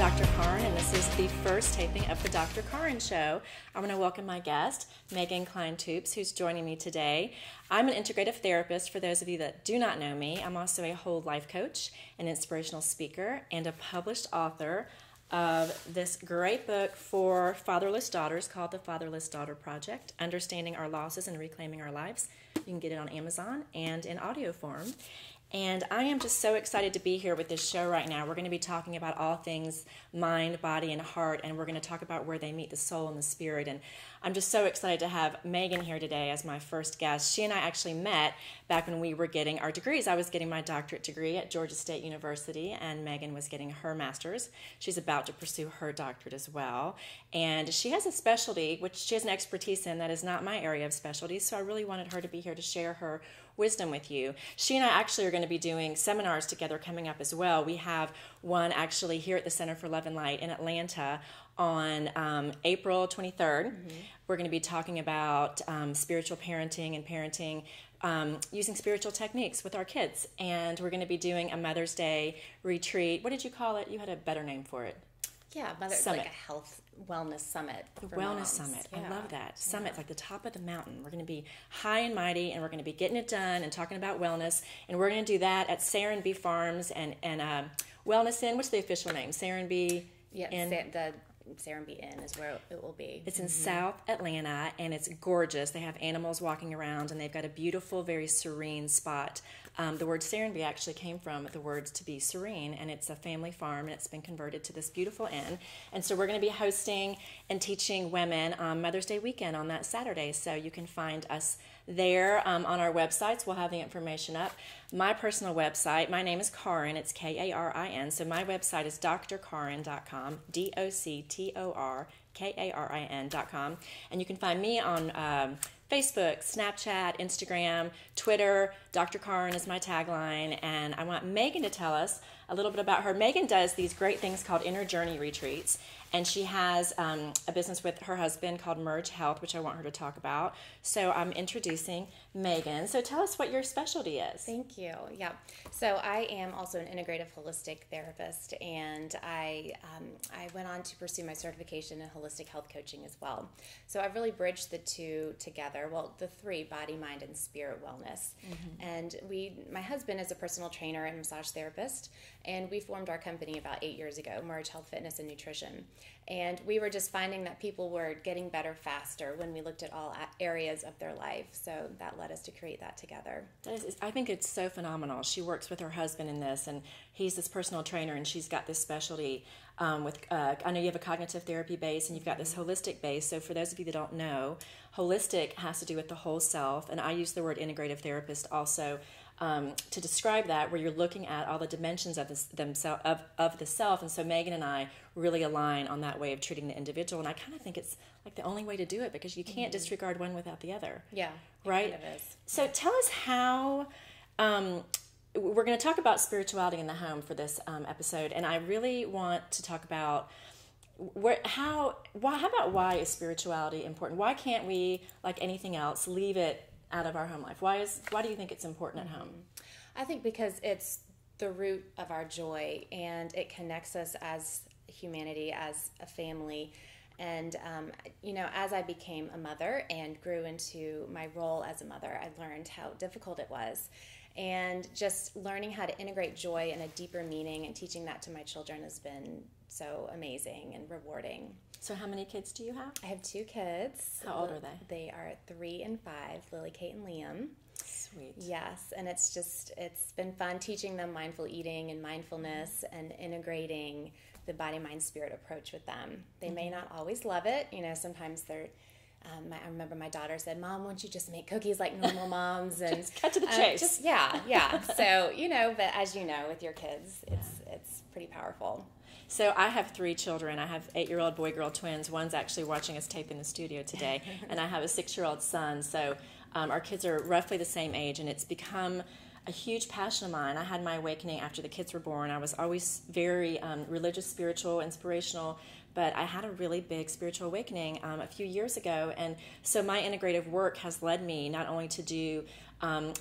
Dr. Karin, and this is the first taping of the Dr. Karin Show. I'm going to welcome my guest, Meghan Klein Toups, who's joining me today. I'm an integrative therapist. For those of you that do not know me, I'm also a whole life coach, an inspirational speaker, and a published author of this great book for fatherless daughters called The Fatherless Daughter Project, Understanding Our Losses and Reclaiming Our Lives. You can get it on Amazon and in audio form. And I am just so excited to be here with this show right now. We're going to be talking about all things mind, body, and heart, and we're going to talk about where they meet the soul and the spirit. And I'm just so excited to have Meghan here today as my first guest. She and I actually met back when we were getting our degrees. I was getting my doctorate degree at Georgia State University, and Meghan was getting her master's. She's about to pursue her doctorate as well. And she has a specialty, which she has an expertise in, that is not my area of specialty, so I really wanted her to be here to share her wisdom with you. She and I actually are going to be doing seminars together coming up as well. We have one actually here at the Center for Love and Light in Atlanta on April 23rd. Mm-hmm. We're going to be talking about spiritual parenting and parenting using spiritual techniques with our kids. And we're going to be doing a Mother's Day retreat. What did you call it? You had a better name for it. Yeah, like a health wellness summit. The wellness moms. Summit. Yeah. I love that. Summit, like the top of the mountain. We're going to be high and mighty, and we're going to be getting it done and talking about wellness. And we're going to do that at Serenbe Farms and Wellness Inn. What's the official name? Serenbe Inn? The Serenbe Inn is where it will be. It's in South Atlanta, and it's gorgeous. They have animals walking around, and they've got a beautiful, very serene spot. The word Serenbe actually came from the words to be serene, and it's a family farm, and it's been converted to this beautiful inn. And so we're going to be hosting and teaching women on Mother's Day weekend on that Saturday. So you can find us there on our websites. We'll have the information up. My personal website, my name is Karin. It's Karin. So my website is drkarin.com, DOCTORKARIN.com. And you can find me on Facebook, Snapchat, Instagram, Twitter. Dr. Karin is my tagline, and I want Meghan to tell us a little bit about her. Meghan does these great things called Inner Journey Retreats, and she has a business with her husband called Merge Health, which I want her to talk about. So I'm introducing Meghan. So tell us what your specialty is. Thank you. Yeah. So I am also an integrative holistic therapist, and I went on to pursue my certification in holistic health coaching as well. So I've really bridged the two together. Well, the three: body, mind, and spirit wellness. Mm-hmm. And my husband is a personal trainer and massage therapist, and we formed our company about 8 years ago, Merge Health, Fitness, and Nutrition. And we were just finding that people were getting better faster when we looked at all areas of their life. So that led us to create that together. I think it's so phenomenal. She works with her husband in this, and he's this personal trainer, and she's got this specialty I know you have a cognitive therapy base, and you've got this holistic base. So for those of you that don't know, holistic has to do with the whole self, and I use the word integrative therapist also to describe that, where you're looking at all the dimensions of the self. And so Meghan and I really align on that way of treating the individual, and I kind of think it's like the only way to do it, because you can't disregard one without the other. Yeah, right. It kind of is. So tell us how. We're going to talk about spirituality in the home for this episode, and I really want to talk about how about why is spirituality important? Why can't we, like anything else, leave it out of our home life? Why do you think it's important at home? I think because it's the root of our joy, and it connects us as humanity, as a family. And, as I became a mother and grew into my role as a mother, I learned how difficult it was. And just learning how to integrate joy and a deeper meaning and teaching that to my children has been so amazing and rewarding. So how many kids do you have? I have 2 kids. How old are they? They are 3 and 5, Lily, Kate, and Liam. Sweet. Yes, and it's been fun teaching them mindful eating and mindfulness and integrating the body, mind, spirit approach with them. They may not always love it. Sometimes they're I remember my daughter said, "Mom, won't you just make cookies like normal moms?" And just cut to the chase. Yeah. So, but as you know, with your kids, it's pretty powerful. So I have 3 children. I have 8-year-old boy-girl twins. One's actually watching us tape in the studio today, and I have a 6-year-old son. So our kids are roughly the same age, and it's become a huge passion of mine. I had my awakening after the kids were born. I was always very religious, spiritual, inspirational, but I had a really big spiritual awakening a few years ago. And so my integrative work has led me not only to do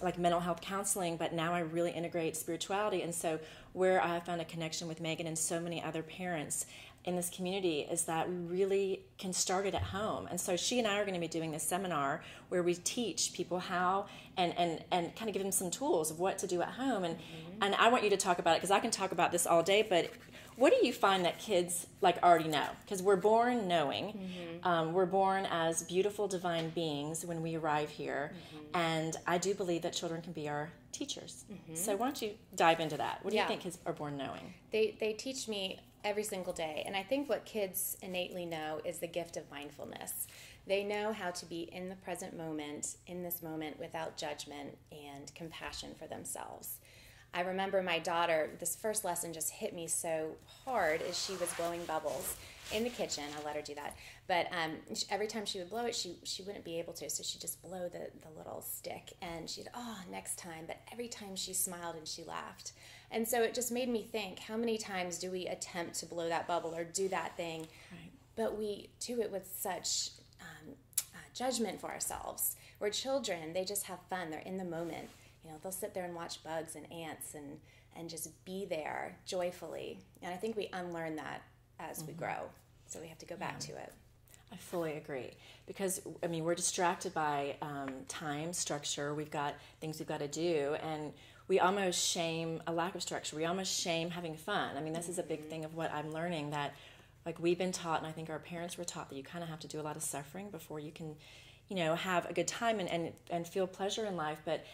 like mental health counseling, but now I really integrate spirituality. And so where I have found a connection with Meghan and so many other parents in this community is that we really can start it at home. And so she and I are going to be doing this seminar where we teach people how and kind of give them some tools of what to do at home. And I want you to talk about it because I can talk about this all day, but what do you find that kids like already know? Because we're born knowing. We're born as beautiful divine beings when we arrive here. And I do believe that children can be our teachers. So why don't you dive into that? What do you think kids are born knowing? They teach me every single day. And I think what kids innately know is the gift of mindfulness. They know how to be in the present moment, in this moment, without judgment and compassion for themselves. I remember my daughter, this first lesson just hit me so hard as she was blowing bubbles in the kitchen. I let her do that. But every time she would blow it, she wouldn't be able to. So she'd just blow the little stick. And she'd, next time. But every time she smiled and she laughed. And so it just made me think, how many times do we attempt to blow that bubble or do that thing? Right. But we do it with such judgment for ourselves. We're children. They just have fun. They're in the moment. They'll sit there and watch bugs and ants and just be there joyfully. And I think we unlearn that as we grow. So we have to go back to it. I fully agree. Because, we're distracted by time, structure. We've got things we've got to do. And we almost shame a lack of structure. We almost shame having fun. This is a big thing of what I'm learning, that like we've been taught, and I think our parents were taught, that you kind of have to do a lot of suffering before you can, have a good time and feel pleasure in life. But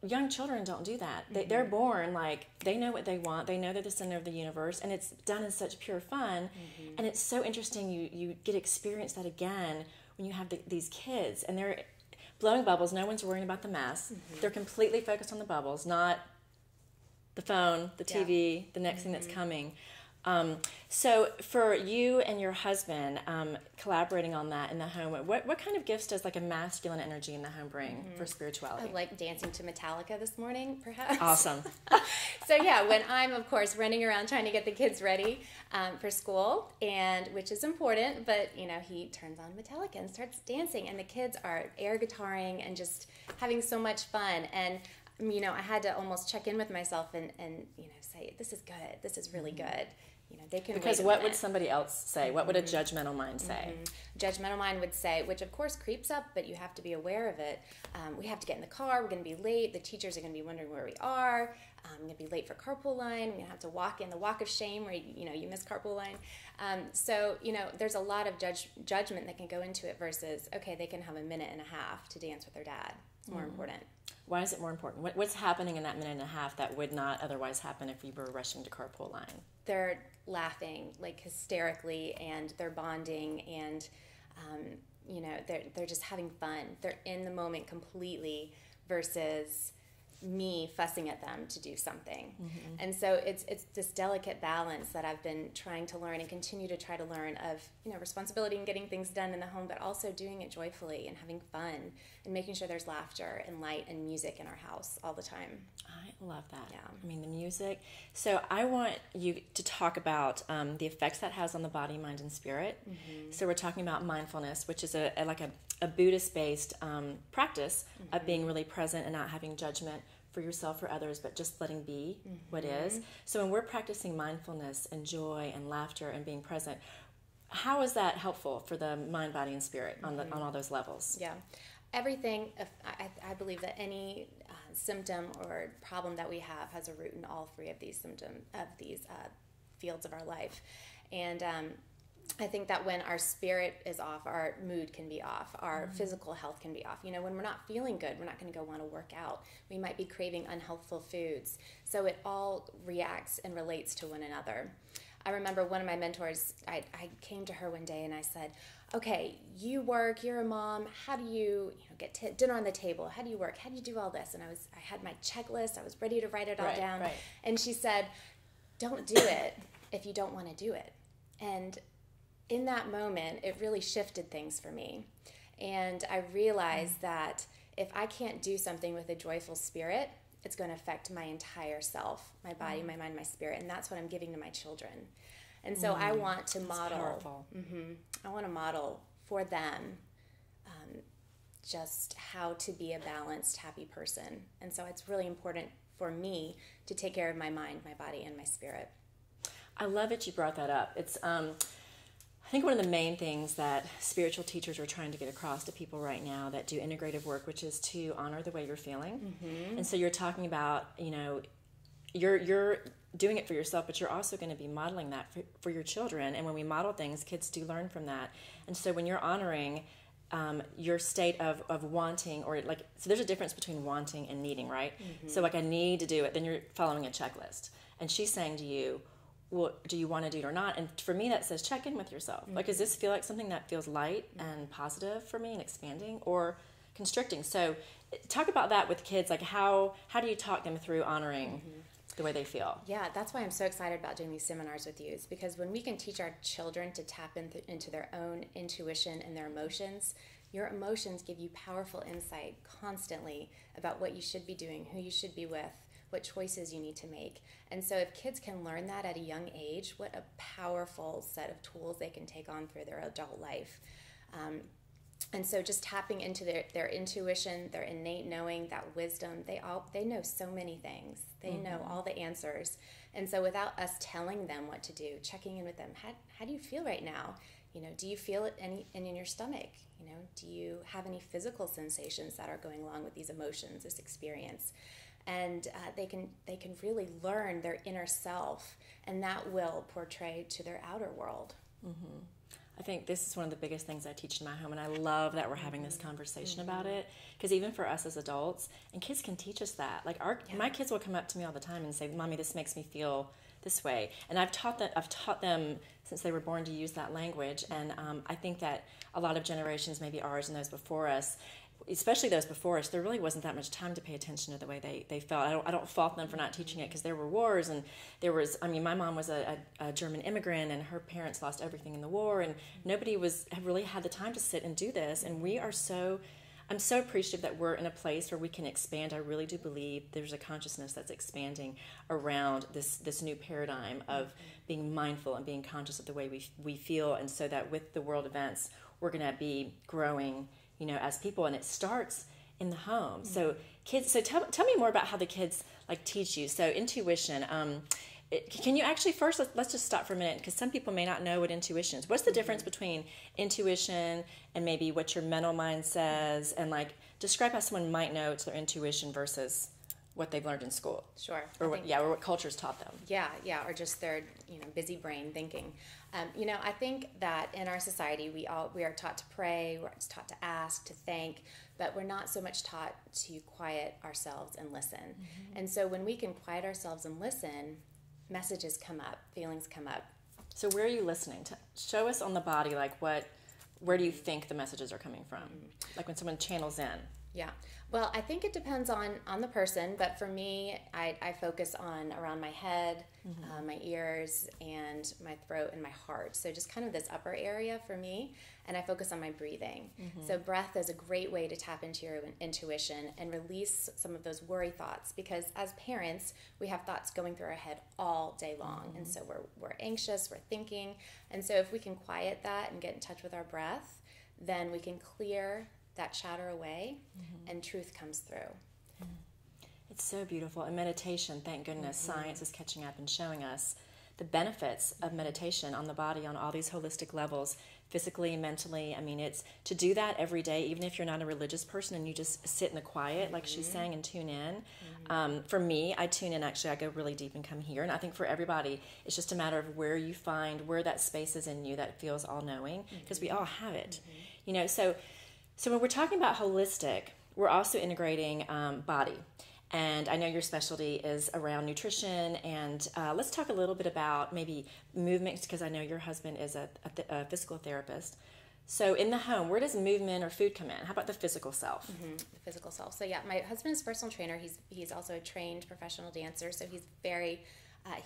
young children don't do that. They're born like they know what they want. They know they're the center of the universe, and it's done in such pure fun. And it's so interesting. You get to experience that again when you have these kids, and they're blowing bubbles. No one's worrying about the mess. They're completely focused on the bubbles, not the phone, the TV, the next thing that's coming. So for you and your husband collaborating on that in the home, what kind of gifts does like a masculine energy in the home bring for spirituality? I like dancing to Metallica this morning, perhaps. Awesome. So yeah, when I'm, of course, running around trying to get the kids ready for school, and which is important, but he turns on Metallica and starts dancing, and the kids are air guitaring and just having so much fun. And I had to almost check in with myself and say, this is good. This is really good. They can. Because what would somebody else say? What would a judgmental mind say? Judgmental mind would say, which of course creeps up, but you have to be aware of it. We have to get in the car. We're going to be late. The teachers are going to be wondering where we are. I'm going to be late for carpool line. We're going to have to walk in the walk of shame where you miss carpool line. So there's a lot of judgment that can go into it versus, okay, they can have a minute and a half to dance with their dad. It's more important. Why is it more important? What's happening in that minute and a half that would not otherwise happen if we were rushing to carpool line? They're laughing like hysterically, and they're bonding, and they're just having fun. They're in the moment completely versus me fussing at them to do something. And so it's this delicate balance that I've been trying to learn and continue to try to learn of responsibility and getting things done in the home, but also doing it joyfully and having fun and making sure there's laughter and light and music in our house all the time. I love that. Yeah. The music. So I want you to talk about the effects that has on the body, mind, and spirit. So we're talking about mindfulness, which is a Buddhist-based practice of being really present and not having judgment for yourself or others, but just letting be what is. So when we're practicing mindfulness and joy and laughter and being present, how is that helpful for the mind, body, and spirit on all those levels? Yeah. Everything, I believe that any symptom or problem that we have has a root in all three of these fields of our life. And I think that when our spirit is off, our mood can be off, our physical health can be off. When we're not feeling good, we're not going to go want to work out. We might be craving unhealthful foods. So it all reacts and relates to one another. I remember one of my mentors, I came to her one day and I said, okay, you work, you're a mom, how do you get dinner on the table? How do you work? How do you do all this? And I had my checklist, I was ready to write it all down. Right. And she said, don't do it if you don't want to do it. And in that moment, it really shifted things for me. And I realized that if I can't do something with a joyful spirit, it's going to affect my entire self, my body, my mind, my spirit. And that's what I'm giving to my children. And so I want to model. Powerful. I want to model for them just how to be a balanced, happy person. And so it's really important for me to take care of my mind, my body, and my spirit. I love that you brought that up. It's I think one of the main things that spiritual teachers are trying to get across to people right now that do integrative work, which is to honor the way you're feeling. And so you're talking about, you're doing it for yourself, but you're also going to be modeling that for your children. And when we model things, kids do learn from that. And so when you're honoring your state of wanting, or like, so there's a difference between wanting and needing, right? So like, I need to do it, then you're following a checklist. And she's saying to you, well, do you want to do it or not? And for me, that says check in with yourself. Like, does this feel like something that feels light and positive for me and expanding, or constricting? So talk about that with kids. Like, how do you talk them through honoring the way they feel? Yeah, that's why I'm so excited about doing these seminars with you, is because when we can teach our children to tap into their own intuition and their emotions, your emotions give you powerful insight constantly about what you should be doing, who you should be with, what choices you need to make. And so if kids can learn that at a young age, what a powerful set of tools they can take on through their adult life. And so just tapping into their intuition, their innate knowing, that wisdom, they know so many things. They know all the answers. And so without us telling them what to do, checking in with them, how do you feel right now? Do you feel it in your stomach? Do you have any physical sensations that are going along with these emotions, this experience? And they can really learn their inner self, and that will portray to their outer world. I think this is one of the biggest things I teach in my home, and I love that we're having this conversation about it, because even for us as adults, and kids can teach us that. Like my kids will come up to me all the time and say, "Mommy, this makes me feel this way," and I've taught them since they were born to use that language. And I think that a lot of generations, maybe ours and those before us, especially those before us, there really wasn't that much time to pay attention to the way they felt. I don't fault them for not teaching it, because there were wars, and my mom was a German immigrant, and her parents lost everything in the war, and nobody had really had the time to sit and do this. And I'm so appreciative that we're in a place where we can expand. I really do believe there's a consciousness that's expanding around this new paradigm of being mindful and being conscious of the way we feel, and so that with the world events, we're going to be growing as people, and it starts in the home. So kids, tell me more about how the kids like teach you. So intuition, can you actually first, let's just stop for a minute, because some people may not know what intuition is. What's the difference between intuition and maybe what your mental mind says, and like describe how someone might know it's their intuition versus what they've learned in school? Sure. Or what culture's taught them. Yeah, or just their busy brain thinking. I think that in our society we are taught to pray, we're taught to ask, to thank, but we're not so much taught to quiet ourselves and listen. And so when we can quiet ourselves and listen, messages come up, feelings come up. So where are you listening to? Show us on the body, like where do you think the messages are coming from? Like when someone channels in. Yeah. Well, I think it depends on the person, but for me, I focus on around my head, my ears, and my throat and my heart. So just kind of this upper area for me, and I focus on my breathing. So breath is a great way to tap into your intuition and release some of those worry thoughts, because as parents, we have thoughts going through our head all day long, and so we're anxious, we're thinking, and so if we can quiet that and get in touch with our breath, then we can clear that chatter away, and truth comes through. It's so beautiful. And meditation, thank goodness, science is catching up and showing us the benefits of meditation on the body on all these holistic levels, physically, mentally. I mean, it's to do that every day, even if you're not a religious person and you just sit in the quiet, like she's saying, and tune in. For me, I tune in, actually, I go really deep and come here. And I think for everybody, it's just a matter of where you find, where that space is in you that feels all-knowing, because we all have it. So when we're talking about holistic, we're also integrating body. And I know your specialty is around nutrition, and let's talk a little bit about maybe movement, because I know your husband is a physical therapist. So in the home, where does movement or food come in? How about the physical self? The physical self. So yeah, my husband is a personal trainer. He's also a trained professional dancer, so he's very...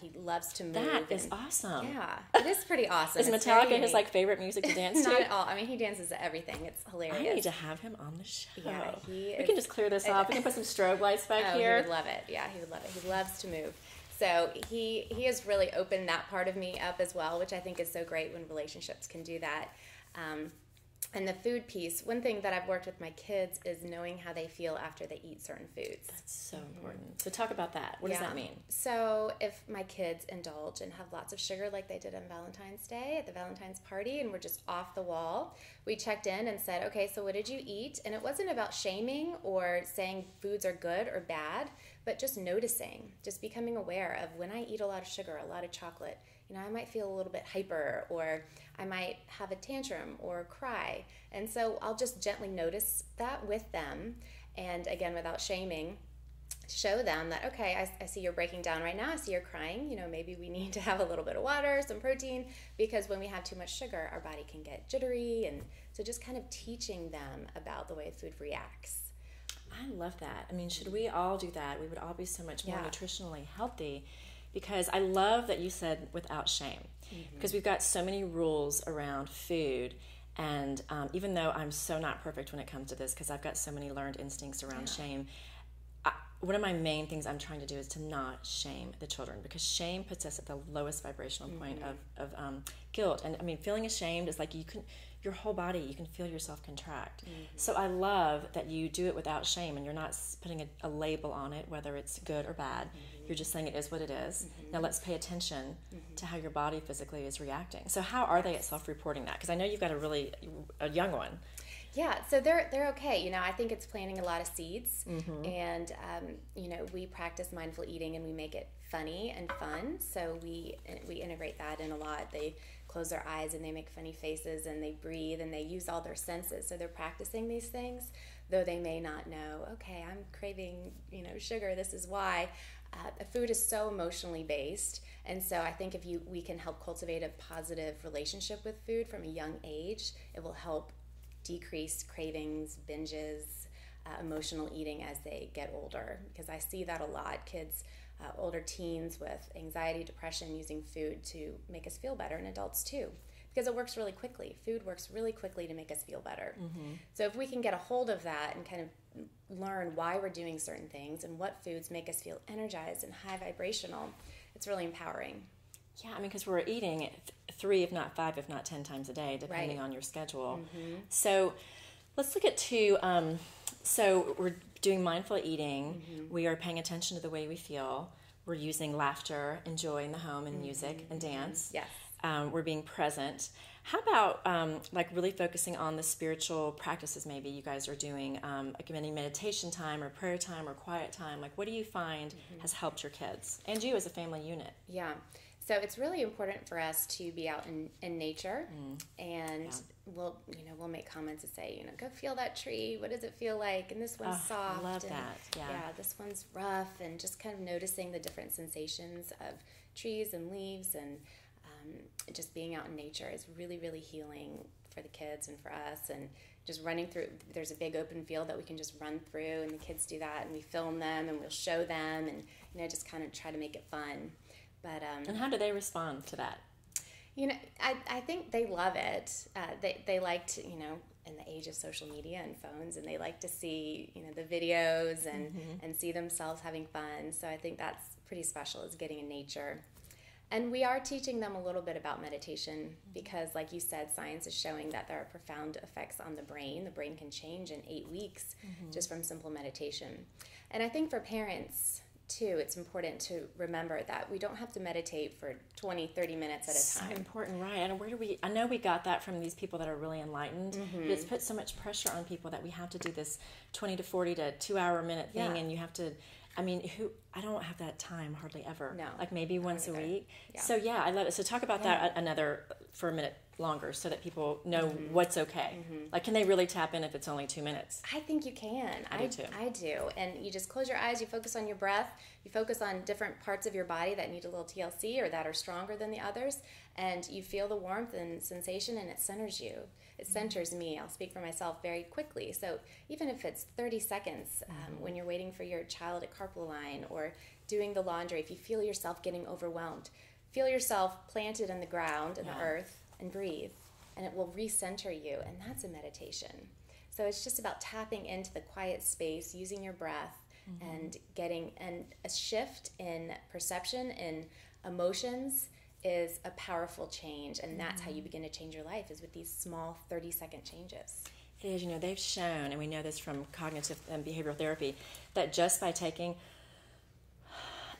he loves to move. That is awesome. Yeah, it is pretty awesome. Is Metallica his favorite music to dance to? Not at all. I mean, he dances to everything. It's hilarious. I need to have him on the show. Yeah, we can just clear this off. We can put some strobe lights back here. He would love it. Yeah, he would love it. He loves to move. So he has really opened that part of me up as well, which I think is so great when relationships can do that. And the food piece, one thing that I've worked with my kids is knowing how they feel after they eat certain foods. That's so important. So talk about that. What does that mean? So if my kids indulge and have lots of sugar like they did on Valentine's Day at the Valentine's party and we're just off the wall, we checked in and said, okay, so what did you eat? And it wasn't about shaming or saying foods are good or bad, but just noticing, just becoming aware of when I eat a lot of sugar, a lot of chocolate, I might feel a little bit hyper, or I might have a tantrum or cry. And so I'll just gently notice that with them. And again, without shaming, show them that, okay, I see you're breaking down right now. I see you're crying. Maybe we need to have a little bit of water, some protein, because when we have too much sugar, our body can get jittery. And so just kind of teaching them about the way food reacts. I love that. I mean, should we all do that? We would all be so much more nutritionally healthy. Because I love that you said without shame, because we've got so many rules around food, and even though I'm so not perfect when it comes to this, because I've got so many learned instincts around shame, one of my main things I'm trying to do is to not shame the children, because shame puts us at the lowest vibrational point of guilt. And I mean, feeling ashamed is like your whole body, you can feel yourself contract. So I love that you do it without shame, and you're not putting a label on it, whether it's good or bad. You're just saying it is what it is. Now let's pay attention to how your body physically is reacting. So how are they at self-reporting that? Because I know you've got a young one. Yeah, so they're okay. I think it's planting a lot of seeds, and we practice mindful eating and we make it funny and fun. So we integrate that in a lot. They close their eyes and they make funny faces and they breathe and they use all their senses. So they're practicing these things, though they may not know. Okay, I'm craving sugar. This is why. Food is so emotionally based, and so I think if we can help cultivate a positive relationship with food from a young age, it will help decrease cravings, binges, emotional eating as they get older, because I see that a lot. Kids, older teens with anxiety, depression, using food to make us feel better, and adults too, because it works really quickly. Food works really quickly to make us feel better. So if we can get a hold of that and kind of learn why we're doing certain things and what foods make us feel energized and high vibrational, it's really empowering. Yeah, I mean, because we're eating 3, if not 5, if not 10 times a day, depending on your schedule. So let's look at 2. So we're doing mindful eating. We are paying attention to the way we feel. We're using laughter and joy in the home and music and dance. Yes. We're being present. How about really focusing on the spiritual practices maybe you guys are doing, like any meditation time or prayer time or quiet time? Like, what do you find has helped your kids and you as a family unit? Yeah. So it's really important for us to be out in nature, and we'll make comments and say, go feel that tree. What does it feel like? And this one's soft. I love that. Yeah, this one's rough, and just kind of noticing the different sensations of trees and leaves, and just being out in nature is really, really healing for the kids and for us. And just running through, there's a big open field that we can just run through, and the kids do that, and we film them and we'll show them, and just kind of try to make it fun. But and how do they respond to that? I think they love it. They like to, in the age of social media and phones, and they like to see, the videos and see themselves having fun. So I think that's pretty special, is getting in nature. And we are teaching them a little bit about meditation because, like you said, science is showing that there are profound effects on the brain. The brain can change in 8 weeks just from simple meditation. And I think for parents, too, it's important to remember that we don't have to meditate for 20, 30 minutes at a time. So important, right. And I know we got that from these people that are really enlightened, but it's put so much pressure on people that we have to do this 20 to 40 to 2 hour minute thing, and you have to, I don't have that time hardly ever. No. Like maybe once a week. Yeah. So I love it. So talk about that for a minute longer so that people know what's okay. Like, can they really tap in if it's only 2 minutes? I think you can. I do too. I do. And you just close your eyes, you focus on your breath, you focus on different parts of your body that need a little TLC or that are stronger than the others, and you feel the warmth and sensation, and it centers you. It centers me. I'll speak for myself very quickly. So even if it's 30 seconds when you're waiting for your child at carpool line or doing the laundry, if you feel yourself getting overwhelmed, feel yourself planted in the ground, in the earth, and breathe, and it will recenter you, and that's a meditation. So it's just about tapping into the quiet space, using your breath, and getting a shift in perception and emotions is a powerful change, and that's how you begin to change your life, is with these small 30-second changes. It is, they've shown, and we know this from cognitive and behavioral therapy, that just by taking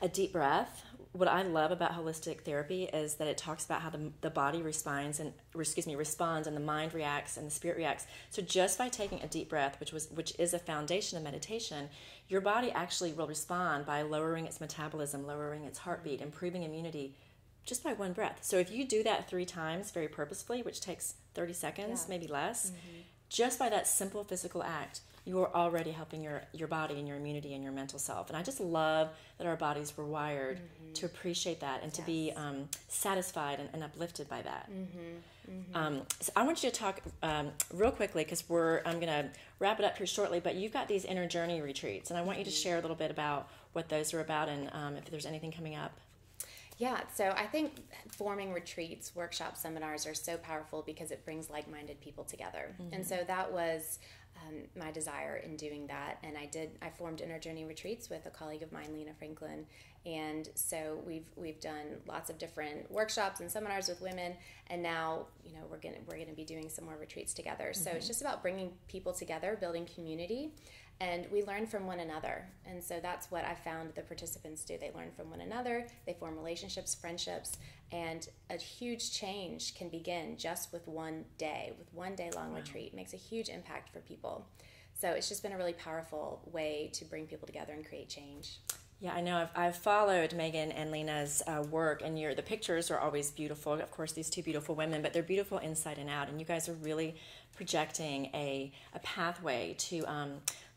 a deep breath, what I love about holistic therapy is that it talks about how the body responds and the mind reacts and the spirit reacts. So just by taking a deep breath, which is a foundation of meditation, your body actually will respond by lowering its metabolism, lowering its heartbeat, improving immunity, just by one breath. So if you do that 3 times very purposefully, which takes 30 seconds, maybe less, just by that simple physical act, you are already helping your body and your immunity and your mental self. And I just love that our bodies were wired to appreciate that and to be satisfied and uplifted by that. So I want you to talk real quickly, because I'm going to wrap it up here shortly, but you've got these inner journey retreats, and I want you to share a little bit about what those are about and if there's anything coming up. Yeah, so I think forming retreats, workshops, seminars are so powerful because it brings like-minded people together. And so that was my desire in doing that. And I formed Inner Journey Retreats with a colleague of mine, Lena Franklin. And so we've done lots of different workshops and seminars with women, and now we're gonna be doing some more retreats together. So it's just about bringing people together, building community. And we learn from one another. And so that's what I found the participants do. They learn from one another, they form relationships, friendships, and a huge change can begin just with one day long retreat. It makes a huge impact for people. So it's just been a really powerful way to bring people together and create change. Yeah, I know. I've followed Meghan and Lena's work, and the pictures are always beautiful. Of course, these 2 beautiful women, but they're beautiful inside and out. And you guys are really projecting a pathway to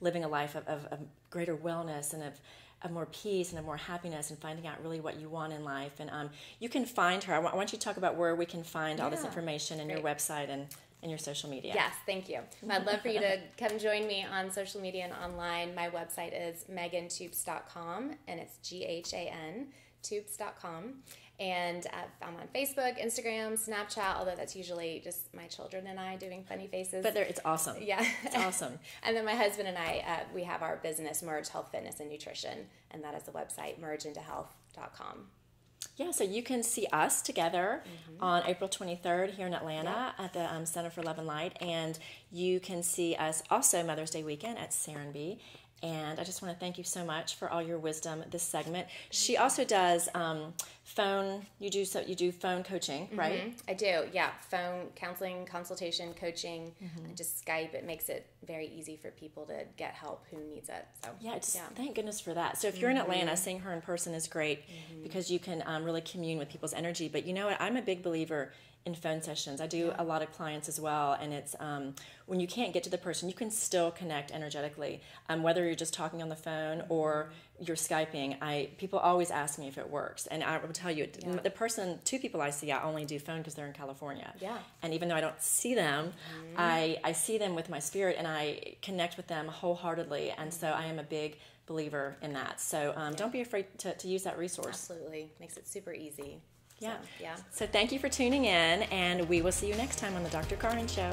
living a life of greater wellness and of more peace and of more happiness, and finding out really what you want in life. And you can find her. I want you to talk about where we can find all this information and your website and your social media. Yes, thank you. I'd love for you to come join me on social media and online. My website is meghantoups.com, and it's GHAN, toups.com. And I'm on Facebook, Instagram, Snapchat, although that's usually just my children and I doing funny faces. But it's awesome. Yeah. It's awesome. And then my husband and I, we have our business, Merge Health, Fitness, and Nutrition, and that is the website, mergeintohealth.com. Yeah, so you can see us together on April 23rd here in Atlanta at the Center for Love and Light, and you can see us also Mother's Day weekend at Serenbe. And I just want to thank you so much for all your wisdom this segment. She also does phone. You do phone coaching, right? I do. Yeah, phone counseling, consultation, coaching, just Skype. It makes it very easy for people to get help who needs it. So thank goodness for that. So if you're in Atlanta, seeing her in person is great because you can really commune with people's energy. But you know what? I'm a big believer in phone sessions. I do a lot of clients as well, and it's when you can't get to the person, you can still connect energetically, whether you're just talking on the phone or you're Skyping. People always ask me if it works, and I will tell you, the 2 people I see, I only do phone because they're in California. Yeah. And even though I don't see them, I see them with my spirit, and I connect with them wholeheartedly, and so I am a big believer in that. So don't be afraid to use that resource. Absolutely. Makes it super easy. Yeah. So thank you for tuning in, and we will see you next time on the Dr. Karin Show.